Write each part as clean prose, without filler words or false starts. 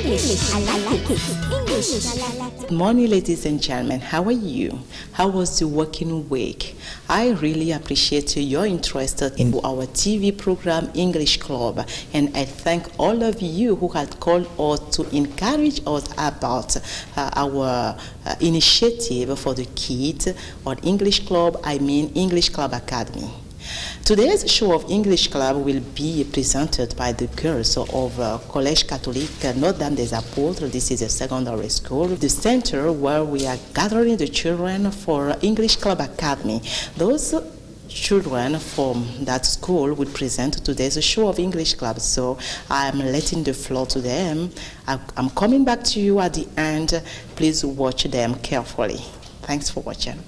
Good morning, ladies and gentlemen. How are you? How was the working week? I really appreciate your interest in our TV program, English Club, and I thank all of you who had called us to encourage us about our initiative for the kids on English Club, I mean English Club Academy. Today's show of English Club will be presented by the girls of Collège Catholique Notre-Dame des Apôtres. This is a secondary school, the center where we are gathering the children for English Club Academy. Those children from that school will present today's show of English Club, so I'm letting the floor to them. I'm coming back to you at the end. Please watch them carefully. Thanks for watching.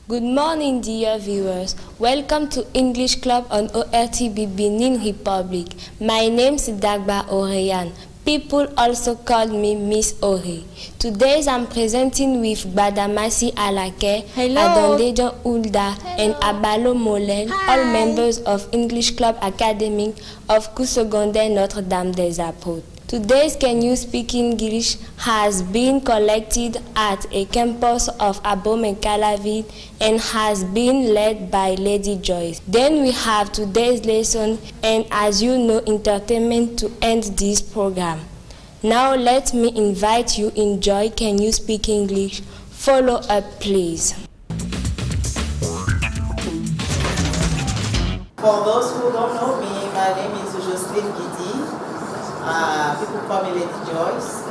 Good morning, dear viewers. Welcome to English Club on Ortb Benin Republic. My name is Dagba Oreyan. People also call me Miss Ore. Today I'm presenting with Badamasi Alake, Adondejo Ulda, and Abalo Molel, all members of English Club Academy of Secondaire Notre-Dame des Apôtres. Today's Can You Speak English has been collected at a campus of Abomey-Calavi and has been led by Lady Joyce. Then we have today's lesson and, as you know, entertainment to end this program. Now let me invite you enjoy Can You Speak English? Follow up, please. For those who don't know me, my name is Jocelyn Gidi. People call me Lady Joyce.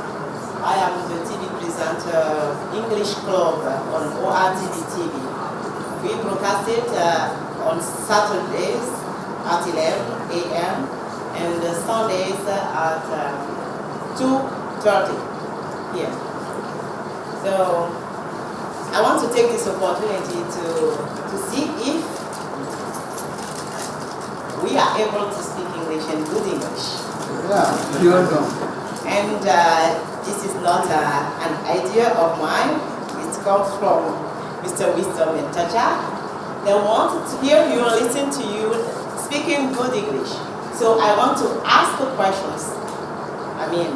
I am the TV presenter of English Club on Ortb-Tv. We broadcast it on Saturdays at 11 a.m. and Sundays at 2:30 p.m. So I want to take this opportunity to see if we are able to speak English and good English. Yeah, you're welcome. And this is not an idea of mine. It comes from Mr. Wisdom and Chacha. They want to hear you and listen to you speaking good English. So I want to ask the questions. I mean,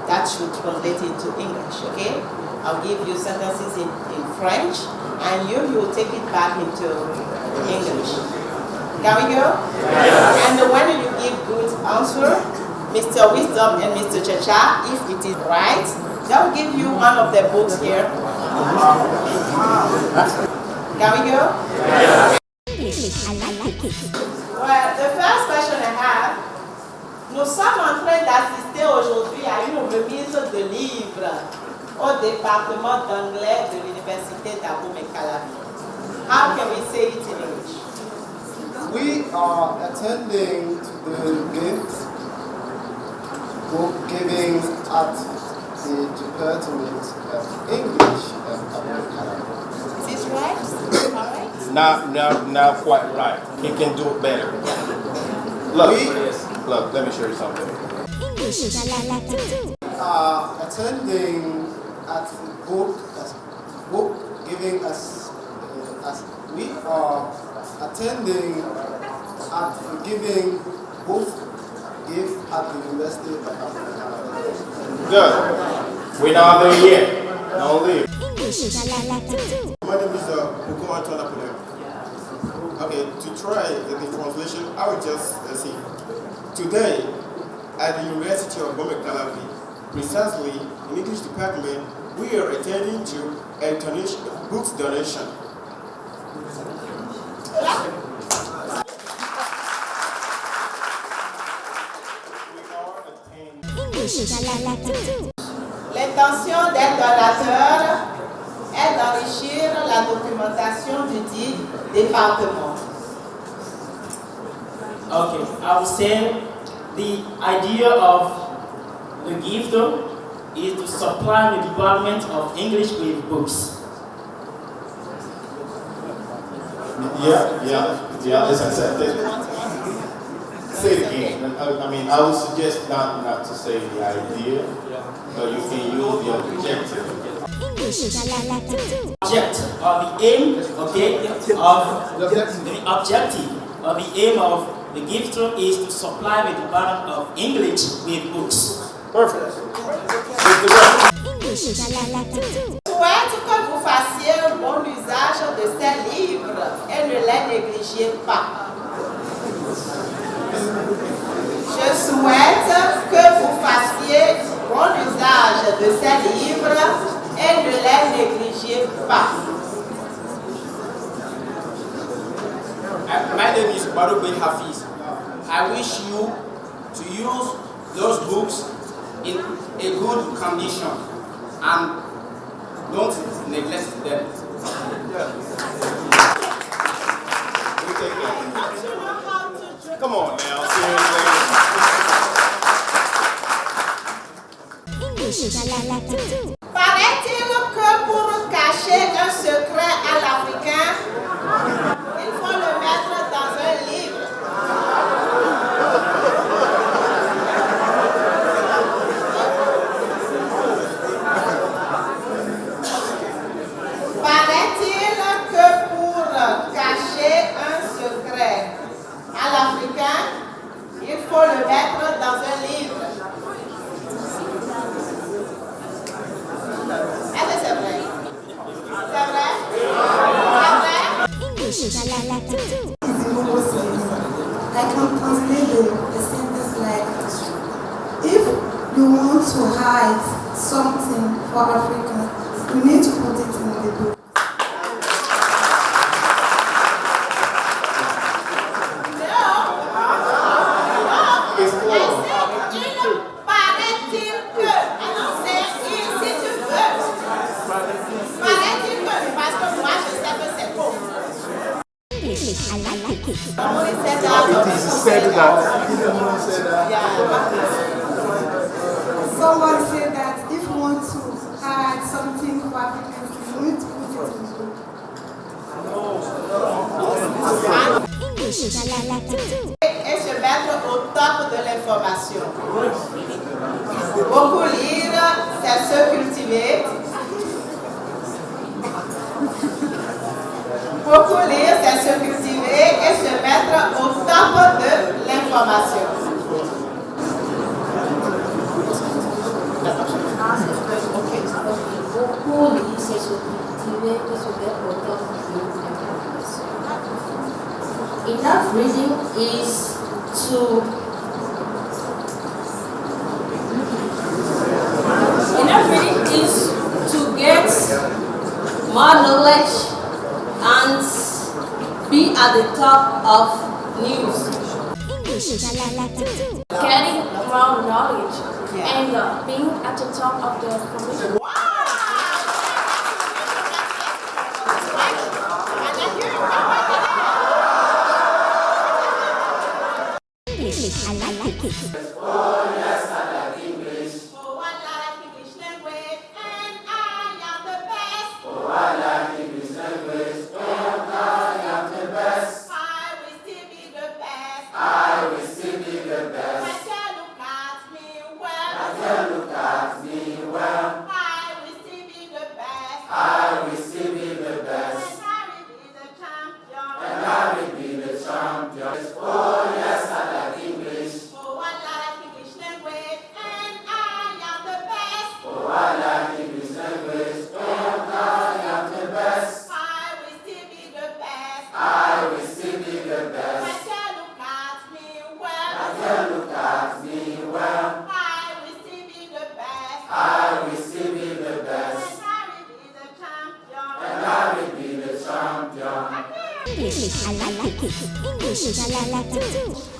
that should translate into English, okay? I'll give you sentences in French, and you will take it back into English. Can we go? Yes. And when you give good answer, Mr. Wisdom and Mr. Chacha, if it is right, they'll give you one of their books here. Can we go? Yes. Well, the first question I have, nous sommes en train d'assister aujourd'hui à une remise de livres au département d'anglais de l'Université d'Abomey-Calavi. How can we say it in English? We are attending to the gift book giving at the Department of English at Abomey-Calavi. Is this right? All right? Not quite right. He can do it better. Look, let me show you something. We are attending at the book giving as we are attending at the giving book gift at the University of Abomey-Calavi. Good. We're not there yet. Don't leave. My name is Uko Antoine Apollo. Okay, to try the translation, I would just see. Today, at the University of Abomey-Calavi, precisely in English department, we are attending to a books donation. L'intention des donateurs est d'enrichir la documentation du dit département. Okay, I would say the idea of the gift is to supply the Department of English with books. Yeah, it's accepted. Say it again. I mean, I would suggest not to say the idea, but you can use the objective. Object or the aim, okay, of the objective or the aim of The gift is to supply the Department of English with books. Perfect. Souhaite que vous fassiez un bon usage de ces livres et ne les négligez pas. Je souhaite que vous fassiez bon usage de ces livres et ne les négligez pas. My name is Ortb-Tv. I wish you to use those books in a good condition and don't neglect them. Come on now, seriously. Paraît-il que pour cacher un secret à l'Africain, il faut le mettre dans un livre. Paraît-il que pour cacher un secret à l'Africain, il faut le mettre dans un livre. Est-ce que c'est vrai? C'est vrai? C'est vrai? I can translate the sentence like, if you want to hide something for Africans, you need to put it in the book. Someone said that if you want to hide something for Africans, you need to put it in the book. Et se mettre au top de l'information. Beaucoup lire, c'est se cultiver. Beaucoup lire, c'est se cultiver et se mettre au top de l'information. Beaucoup lire, c'est se cultiver et se mettre au top de l'information. Enough reading is to get more knowledge and be at the top of news. Getting more knowledge and being at the top of the information.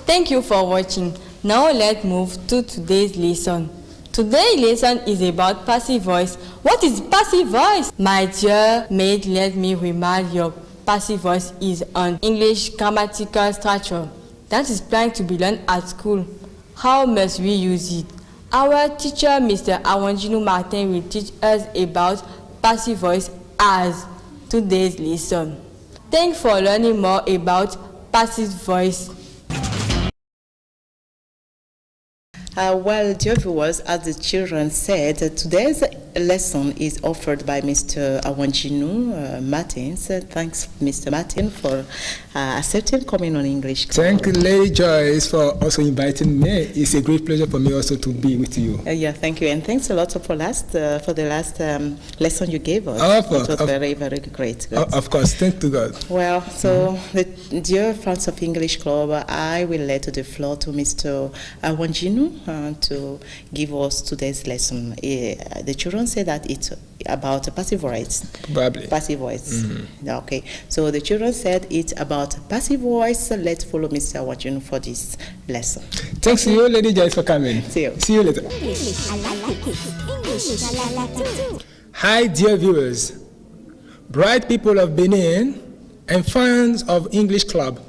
Thank you for watching. Now let's move to today's lesson. Today's lesson is about passive voice. What is passive voice? My dear mate, let me remind you, passive voice is an English grammatical structure that is planned to be learned at school. How must we use it? Our teacher, Mr. Awanjinu Martin, will teach us about passive voice as today's lesson. Thanks for learning more about passive voice. Well, dear viewers, as the children said, today's lesson is offered by Mr. Awanjinu Martins. Thanks, Mr. Martin, for accepting coming on English Club. Thank you, Lady Joyce, for also inviting me. It's a great pleasure for me also to be with you. Yeah, thank you, and thanks a lot for the last lesson you gave us. It was very, very great. Of course, thank to God. Well, so the dear fans of English Club, I will let the floor to Mr. Awanjinu to give us today's lesson. The children say that it's about passive voice. Probably. Passive voice. Okay. So the children said it's about passive voice. Let's follow Mr. Awanjinu for this lesson. Thanks to you, Lady Joyce, for coming. See you. See you later. English, I like it. English, I like it too. Hi, dear viewers, bright people of Benin, and fans of English Club.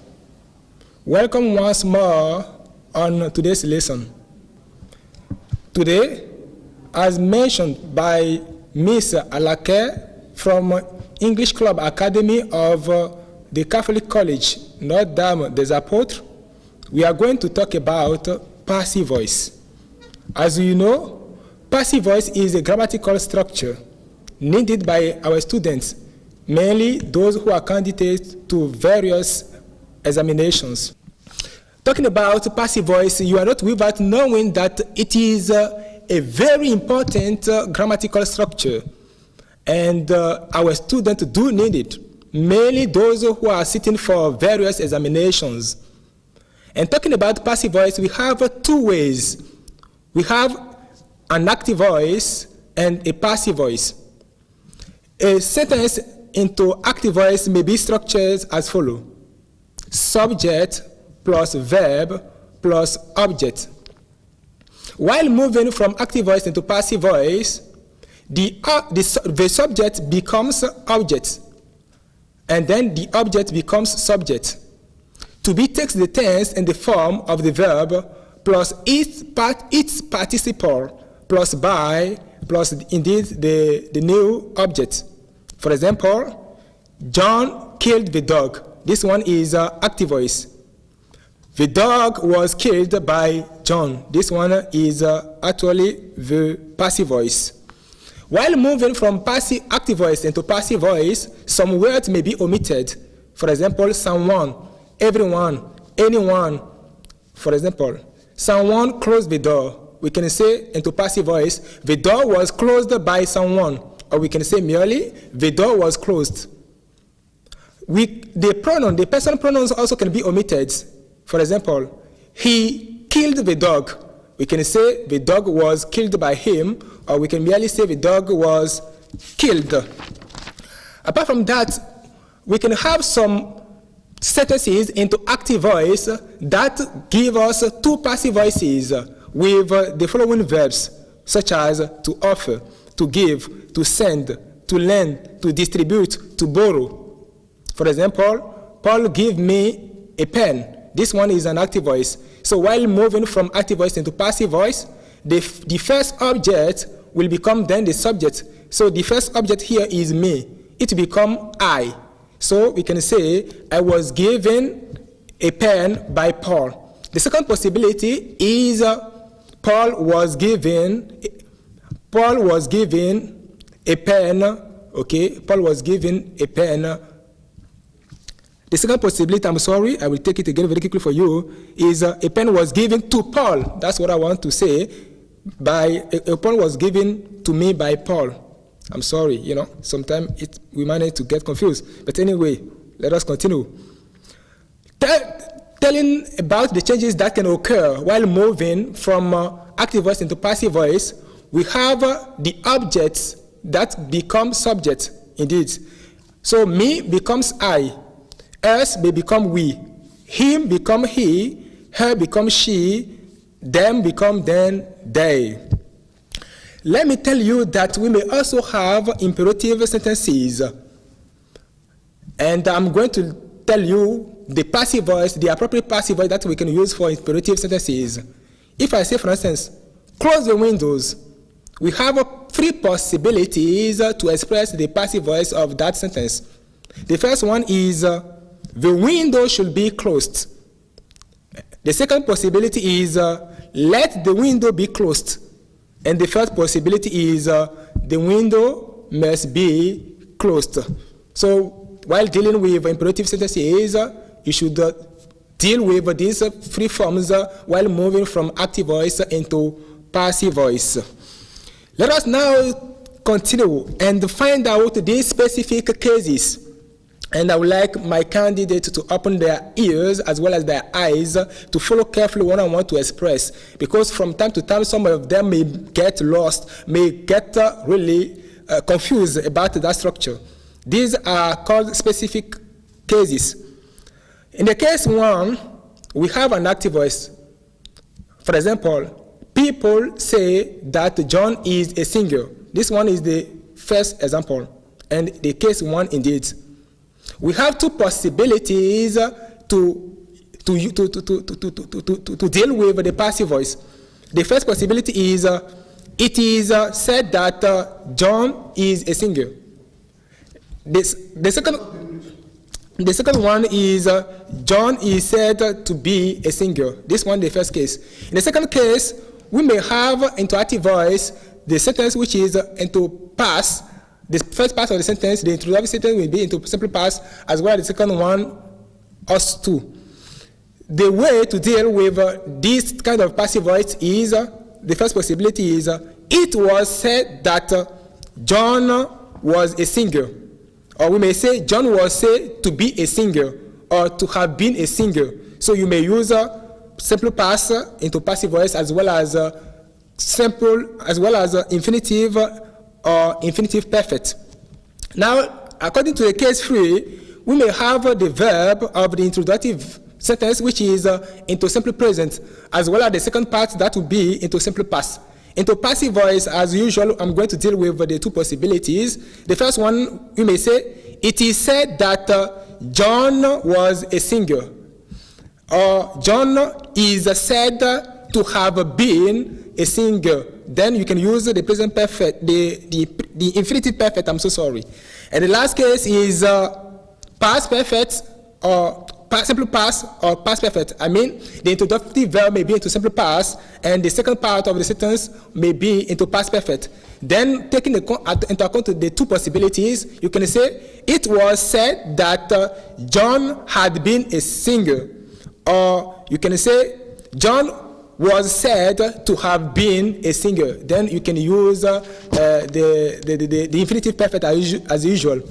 Welcome once more on today's lesson. Today, as mentioned by Miss Alake from English Club Academy of the Catholic College, Notre Dame des Apôtres, we are going to talk about passive voice. As you know, passive voice is a grammatical structure needed by our students, mainly those who are candidates to various examinations. Talking about passive voice, you are not without knowing that it is a very important grammatical structure, and our students do need it, mainly those who are sitting for various examinations. And talking about passive voice, we have two ways. We have an active voice and a passive voice. A sentence into active voice may be structured as follows: subject plus verb plus object. While moving from active voice into passive voice, the subject becomes object, and then the object becomes subject. To be takes the tense in the form of the verb plus its participle plus by plus indeed the new object. For example, John killed the dog. This one is active voice. The dog was killed by John. This one is actually the passive voice. While moving from active voice into passive voice, some words may be omitted. For example, someone, everyone, anyone. For example, someone closed the door. We can say into passive voice, the door was closed by someone. Or we can say merely, the door was closed. The personal pronouns also can be omitted. For example, he killed the dog. We can say the dog was killed by him, or we can merely say the dog was killed. Apart from that, we can have some sentences into active voice that give us two passive voices with the following verbs, such as to offer, to give, to send, to lend, to distribute, to borrow. For example, Paul gave me a pen. This one is an active voice. So while moving from active voice into passive voice, the first object will become then the subject. So the first object here is me. It will become I. So we can say, I was given a pen by Paul. The second possibility is Paul was given a pen. Okay, Paul was given a pen. The second possibility, I'm sorry, I will take it again very quickly for you, is a pen was given to Paul. That's what I want to say. A pen was given to me by Paul. I'm sorry, sometimes we manage to get confused. But anyway, let us continue. Telling about the changes that can occur while moving from active voice into passive voice, we have the objects that become subject, indeed. So me becomes I. Us may become we, him become he, her become she, them become then they. Let me tell you that we may also have imperative sentences. And I'm going to tell you the passive voice, the appropriate passive voice that we can use for imperative sentences. If I say, for instance, close the windows, we have three possibilities to express the passive voice of that sentence. The first one is, the window should be closed. The second possibility is, let the window be closed. And the first possibility is the window must be closed. So while dealing with imperative sentences, you should deal with these three forms while moving from active voice into passive voice. Let us now continue and find out these specific cases. And I would like my candidates to open their ears as well as their eyes to follow carefully what I want to express. Because from time to time, some of them may get lost, may get really confused about that structure. These are called specific cases. In the case 1, we have an active voice. For example, people say that John is a singer. This one is the first example, and the case 1 indeed. We have two possibilities to deal with the passive voice. The first possibility is it is said that John is a singer. The second one is John is said to be a singer. This one, the first case. In the second case, we may have into active voice the sentence which is into past. The first part of the sentence, the introductory sentence, will be into simple past, as well as the second one, us too. The way to deal with this kind of passive voice is, the first possibility is, it was said that John was a singer. Or we may say, John was said to be a singer, or to have been a singer. So you may use simple past into passive voice, as well as infinitive or infinitive perfect. Now, according to the case 3, we may have the verb of the introductive sentence, which is into simple present, as well as the second part that will be into simple past. Into passive voice, as usual, I'm going to deal with the two possibilities. The first one, we may say, it is said that John was a singer, or John is said to have been a singer. Then you can use the present perfect, the infinitive perfect, I'm so sorry. And the last case is past perfect, or simple past, or past perfect. I mean, the introductive verb may be into simple past, and the second part of the sentence may be into past perfect. Then, taking into account the two possibilities, you can say, it was said that John had been a singer. Or you can say, John was said to have been a singer. Then you can use the infinitive perfect as usual.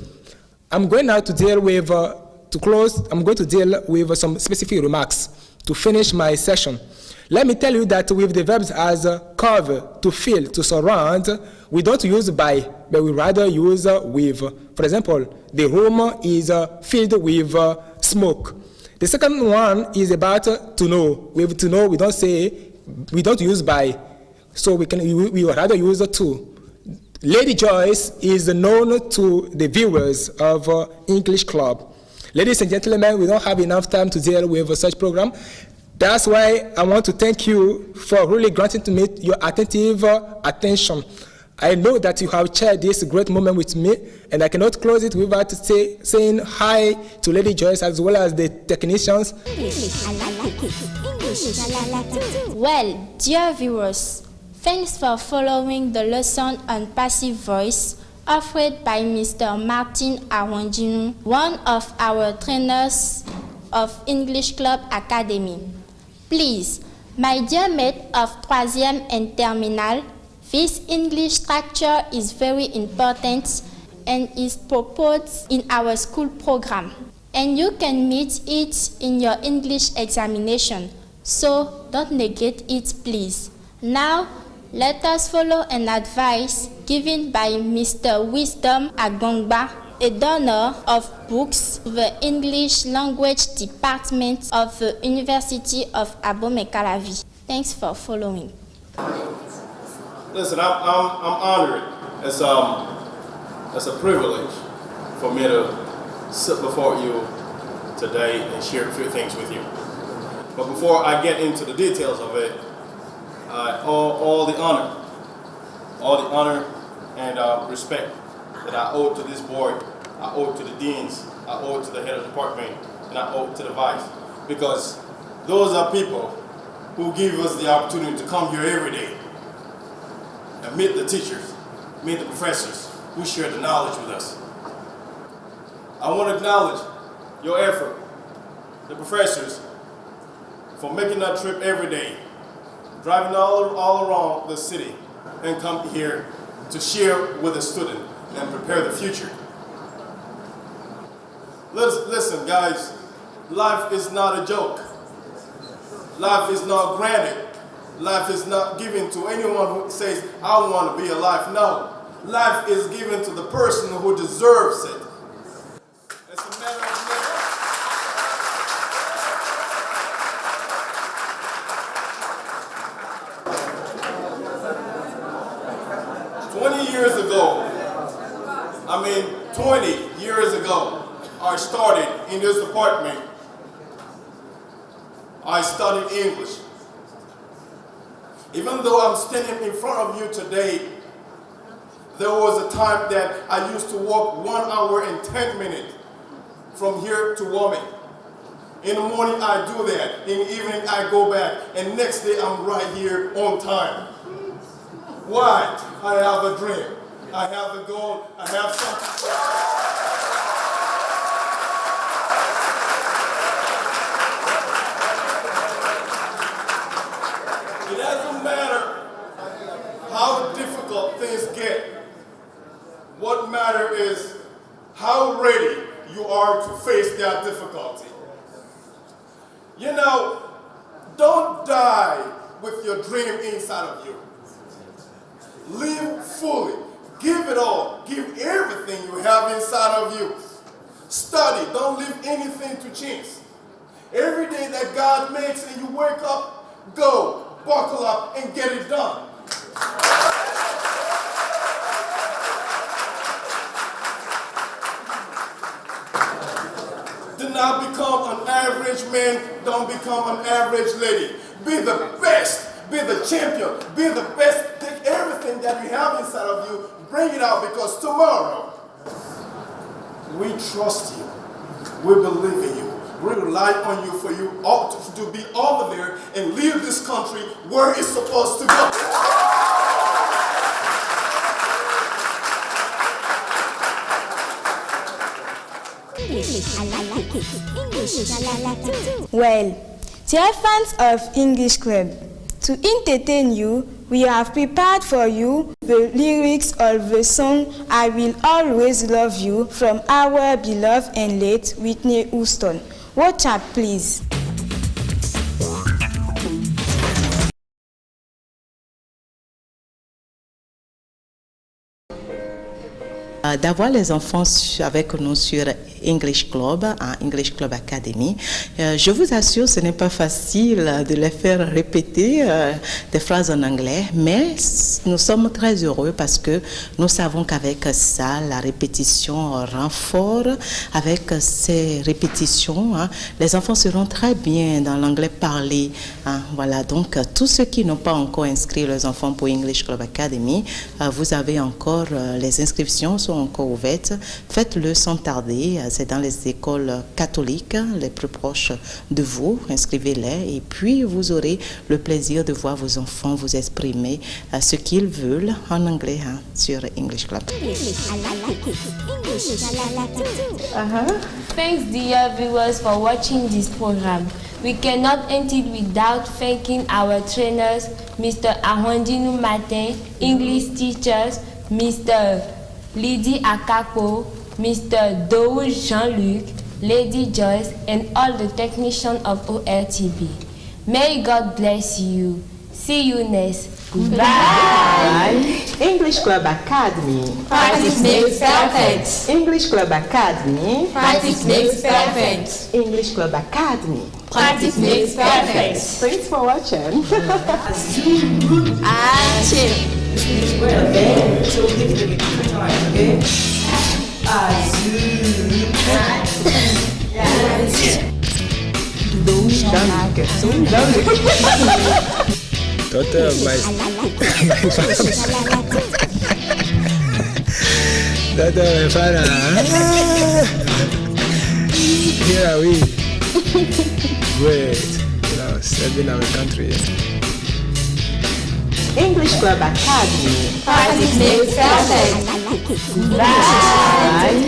I'm going now to deal with, I'm going to deal with some specific remarks to finish my session. Let me tell you that with the verbs as cover, to fill, to surround, we don't use by, but we rather use with. For example, the room is filled with smoke. The second one is about to know. With to know, we don't use by, so we rather use to. Lady Joyce is known to the viewers of English Club. Ladies and gentlemen, we don't have enough time to deal with such program. That's why I want to thank you for really granting to me your attentive attention. I know that you have shared this great moment with me, and I cannot close it without saying hi to Lady Joyce as well as the technicians. English, I like it. English, I like it too. Well, dear viewers, thanks for following the lesson on passive voice offered by Mr. Martin Arwandinu, one of our trainers of English Club Academy. Please, my dear mate of 3e and Terminal, this English structure is very important and is proposed in our school program. And you can meet it in your English examination, so don't negate it, please. Now, let us follow an advice given by Mr. Wisdom Agongba, a donor of books to the English Language Department of the University of Abomey-Calavi. Thanks for following. Listen, I'm honored. It's a privilege for me to sit before you today and share a few things with you. But before I get into the details of it, all the honor and respect that I owe to this board, I owe to the deans, I owe to the head of the department, and I owe to the vice, because those are people who give us the opportunity to come here every day and meet the teachers, meet the professors who share the knowledge with us. I want to acknowledge your effort, the professors, for making that trip every day, driving all around the city and come here to share with the student and prepare the future. Listen, guys, life is not a joke. Life is not granted. Life is not given to anyone who says, I want to be alive. No, life is given to the person who deserves it. It's a matter of living. 20 years ago, I started in this department. I studied English. Even though I'm standing in front of you today, there was a time that I used to walk 1 hour and 10 minutes from here to Wome. In the morning I do that, in the evening I go back, and next day I'm right here on time. Why? I have a dream. I have a goal. I have something. It doesn't matter how difficult things get. What matters is how ready you are to face that difficulty. You know, don't die with your dream inside of you. Live fully. Give it all. Give everything you have inside of you. Study. Don't leave anything to chance. Every day that God makes and you wake up, go. Buckle up and get it done. Do not become an average man. Don't become an average lady. Be the best. Be the champion. Be the best. Take everything that you have inside of you. Bring it out, because tomorrow we trust you. We believe in you. We rely on you for you all to be over there and leave this country where it's supposed to go. English, I like it. English, I like it too. Well, dear fans of English Club, to entertain you, we have prepared for you the lyrics of the song I Will Always Love You from our beloved and late Whitney Houston. Watch out, please. D'avoir les enfants avec nous sur English Club, English Club Academy. Je vous assure, ce n'est pas facile de les faire répéter des phrases en anglais, mais nous sommes très heureux parce que nous savons qu'avec ça, la répétition rend fort. Avec ces répétitions, les enfants seront très bien dans l'anglais parlé. Voilà, donc tous ceux qui n'ont pas encore inscrit leurs enfants pour English Club Academy, vous avez encore, les inscriptions sont encore ouvertes. Faites-le sans tarder. C'est dans les écoles catholiques les plus proches de vous. Inscrivez-les et puis vous aurez le plaisir de voir vos enfants vous exprimer ce qu'ils veulent en anglais sur English Club. Thanks, dear viewers, for watching this program. We cannot end it without thanking our trainers, Mr. Arondinu Martin, English teachers, Mr. Lydie Akapo, Mr. Dou Jean-Luc, Lady Joyce, and all the technicians of Ortb. May God bless you. See you next. Bye. English Club Academy. Practice makes perfect. English Club Academy. Practice makes perfect. English Club Academy. Practice makes perfect. Thanks for watching. Daughter of my father. Here are we. Great. serving our country. English Club Academy. I like it. Bye.